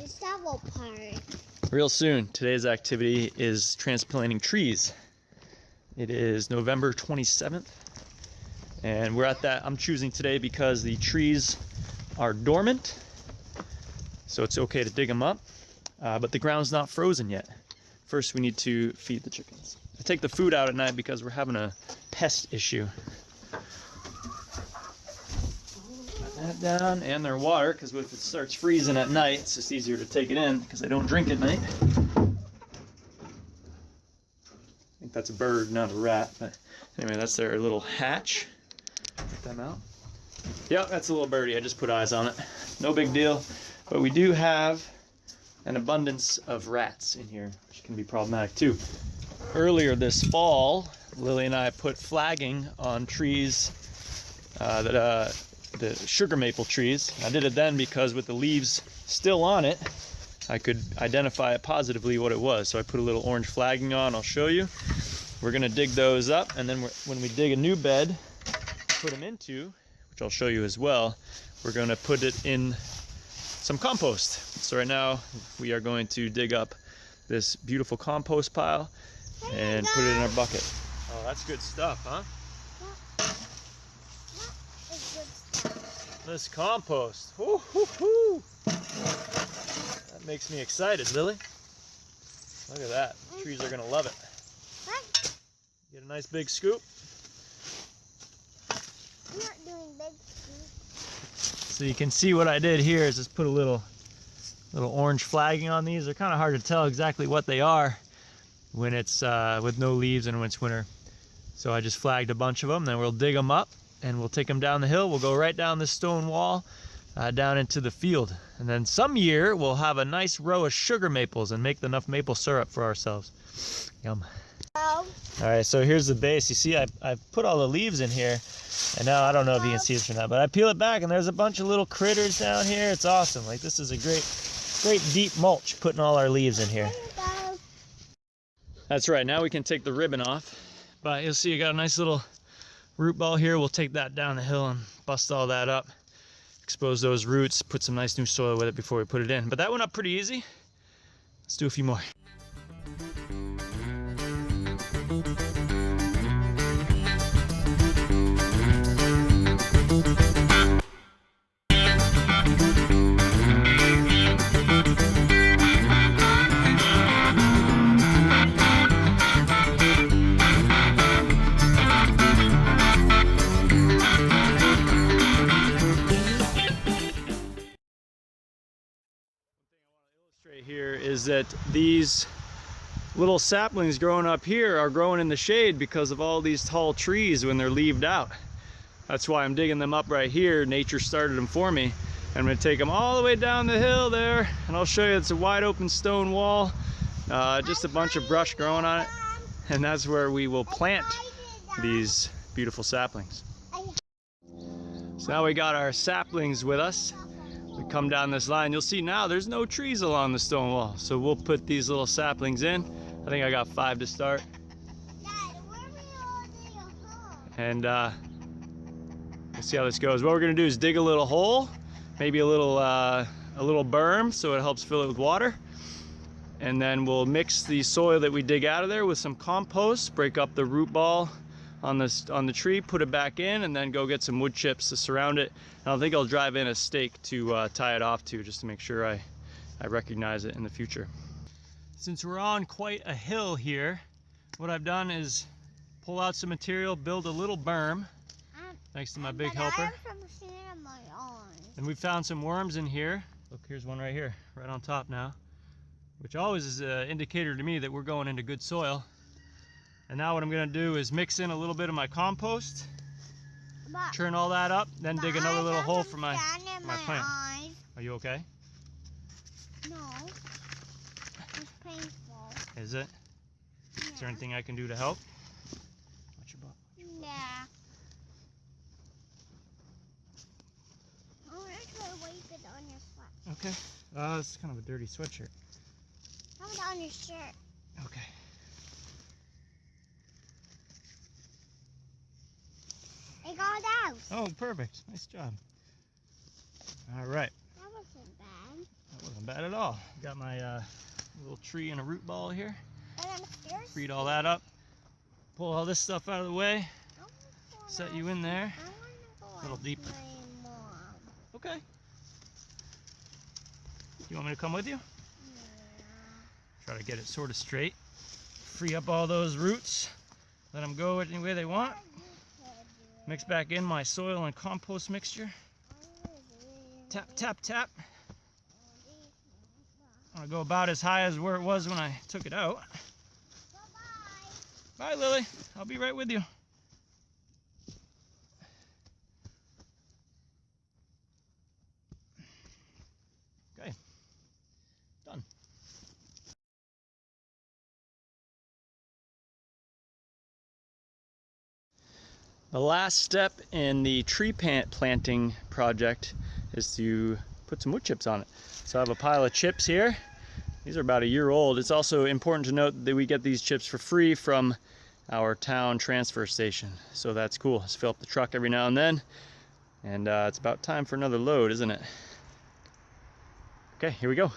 shovel part. Real soon, today's activity is transplanting trees. It is November 27th, and we're at that. I'm choosing today because the trees are dormant, so it's okay to dig them up, but the ground's not frozen yet. First, we need to feed the chickens. I take the food out at night because we're having a pest issue. Got that down, and their water, because if it starts freezing at night, it's just easier to take it in because I don't drink at night. I think that's a bird, not a rat, but anyway, that's their little hatch. Get them out. Yep, that's a little birdie. I just put eyes on it. No big deal, but we do have an abundance of rats in here, which can be problematic too. Earlier this fall, Lily and I put flagging on trees, the sugar maple trees. I did it then because with the leaves still on it, I could identify it positively what it was. So I put a little orange flagging on. I'll show you. We're gonna dig those up, and then when we dig a new bed, put them into, which I'll show you as well, we're gonna put it in some compost. So right now we are going to dig up this beautiful compost pile and put it in our bucket. Oh, that's good stuff, huh? That is good stuff. This compost. Woo, woo, woo. That makes me excited, Lily. Look at that. The trees are gonna love it. Get a nice big scoop. I'm not doing big scoops. So you can see what I did here is just put a little orange flagging on these. They're kind of hard to tell exactly what they are when it's with no leaves and when it's winter. So I just flagged a bunch of them. Then we'll dig them up and we'll take them down the hill. We'll go right down this stone wall down into the field. And then some year we'll have a nice row of sugar maples and make enough maple syrup for ourselves. Yum. Oh. All right, so here's the base. You see, I've put all the leaves in here, and now I don't know if you can see this or not, but I peel it back, and there's a bunch of little critters down here. It's awesome. Like, this is a great deep mulch, putting all our leaves in here. That's right. Now we can take the ribbon off, but you'll see you got a nice little root ball here. We'll take that down the hill and bust all that up, expose those roots, put some nice new soil with it before we put it in. But that went up pretty easy. Let's do a few more. Here is that these little saplings growing up here are growing in the shade because of all these tall trees when they're leaved out. That's why I'm digging them up right here. Nature started them for me. I'm going to take them all the way down the hill there, and I'll show you it's a wide open stone wall, just a bunch of brush growing on it, and that's where we will plant these beautiful saplings. So now we got our saplings with us. We come down this line, you'll see now there's no trees along the stone wall. So we'll put these little saplings in. I think I got 5 to start. And we'll see how this goes. What we're gonna do is dig a little hole, maybe a little berm so it helps fill it with water. And then we'll mix the soil that we dig out of there with some compost, break up the root ball on the tree, put it back in, and then go get some wood chips to surround it. And I think I'll drive in a stake to tie it off to, just to make sure I recognize it in the future. Since we're on quite a hill here, what I've done is pull out some material, build a little berm, thanks to my big helper. And we found some worms in here. Look, here's one right here, right on top now, which always is an indicator to me that we're going into good soil. And now what I'm going to do is mix in a little bit of my compost, churn all that up, then dig another little hole for my plant. Are you okay? No. It's painful. Is it? Yeah. Is there anything I can do to help? Watch your butt. Yeah. I want to try to wipe it on your sweatshirt. Okay. It's kind of a dirty sweatshirt. How about on your shirt? Okay. It got out. Oh, perfect. Nice job. All right. That was wasn't bad. That wasn't bad at all. Got my little tree and a root ball here. But I'm scared. Freed all that up. Pull all this stuff out of the way. Set you in there. I want to go A little ask deeper. my mom. Okay. You want me to come with you? Yeah. Try to get it sort of straight. Free up all those roots. Let them go any way they want. Mix back in my soil and compost mixture. Tap, tap, tap. I'm gonna go about as high as where it was when I took it out. Bye-bye. Bye, Lily. I'll be right with you. Okay. Done. The last step in the tree planting project is to put some wood chips on it. So I have a pile of chips here. These are about a year old. It's also important to note that we get these chips for free from our town transfer station. So that's cool. Just fill up the truck every now and then. And it's about time for another load, isn't it? Okay, here we go.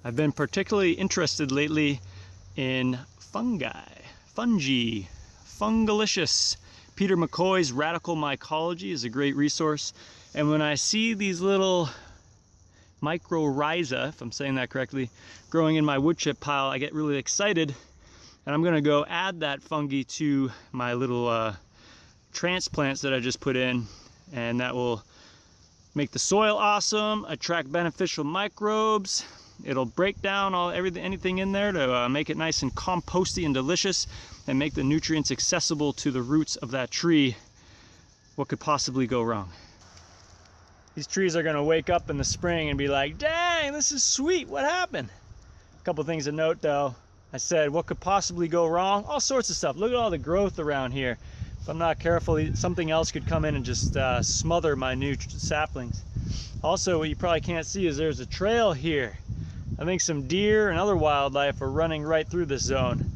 I've been particularly interested lately in fungi, fungalicious. Peter McCoy's Radical Mycology is a great resource. And when I see these little mycorrhiza, if I'm saying that correctly, growing in my wood chip pile, I get really excited. And I'm gonna go add that fungi to my little transplants that I just put in. And that will make the soil awesome, attract beneficial microbes. It'll break down anything in there to make it nice and composty and delicious and make the nutrients accessible to the roots of that tree. What could possibly go wrong? These trees are gonna wake up in the spring and be like, dang, this is sweet, what happened? A couple things to note though. I said, what could possibly go wrong? All sorts of stuff. Look at all the growth around here. If I'm not careful, something else could come in and just smother my new saplings. Also, what you probably can't see is there's a trail here. I think some deer and other wildlife are running right through this zone.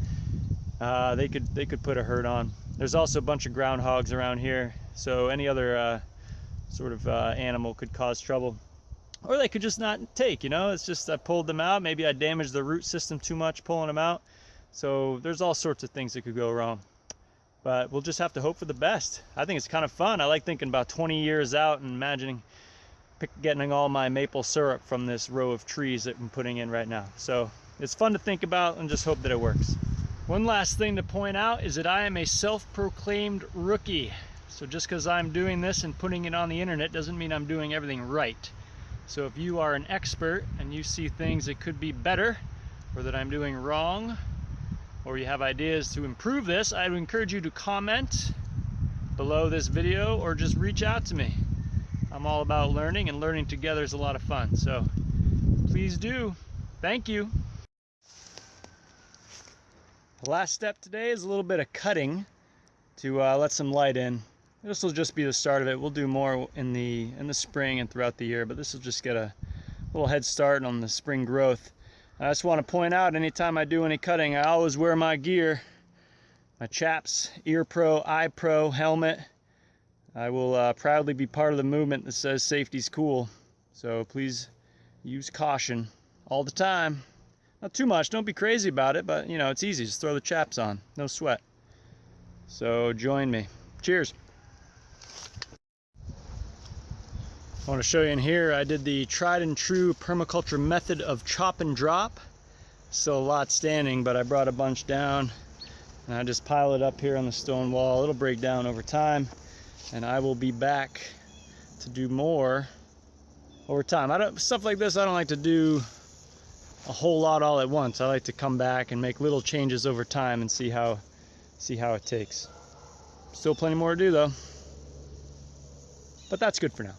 They could put a hurt on. There's also a bunch of groundhogs around here, so any other sort of animal could cause trouble. Or they could just not take, you know, it's just I pulled them out. Maybe I damaged the root system too much pulling them out. So there's all sorts of things that could go wrong. But we'll just have to hope for the best. I think it's kind of fun. I like thinking about 20 years out and imagining getting all my maple syrup from this row of trees that I'm putting in right now. So it's fun to think about and just hope that it works. One last thing to point out is that I am a self-proclaimed rookie. So just because I'm doing this and putting it on the internet doesn't mean I'm doing everything right. So if you are an expert and you see things that could be better or that I'm doing wrong, or you have ideas to improve this, I would encourage you to comment below this video or just reach out to me. I'm all about learning, and learning together is a lot of fun. So please do. Thank you. The last step today is a little bit of cutting to let some light in. This will just be the start of it. We'll do more in the spring and throughout the year, but this will just get a little head start on the spring growth. I just want to point out, anytime I do any cutting, I always wear my gear, my chaps, ear pro, eye pro, helmet. I will proudly be part of the movement that says safety's cool. So please use caution all the time. Not too much, don't be crazy about it, but you know, it's easy, just throw the chaps on, no sweat. So join me. Cheers. I want to show you in here, I did the tried and true permaculture method of chop and drop. Still a lot standing, but I brought a bunch down and I just pile it up here on the stone wall. It'll break down over time, and I will be back to do more over time. Stuff like this, I don't like to do a whole lot all at once. I like to come back and make little changes over time and see how it takes. Still plenty more to do though, but that's good for now.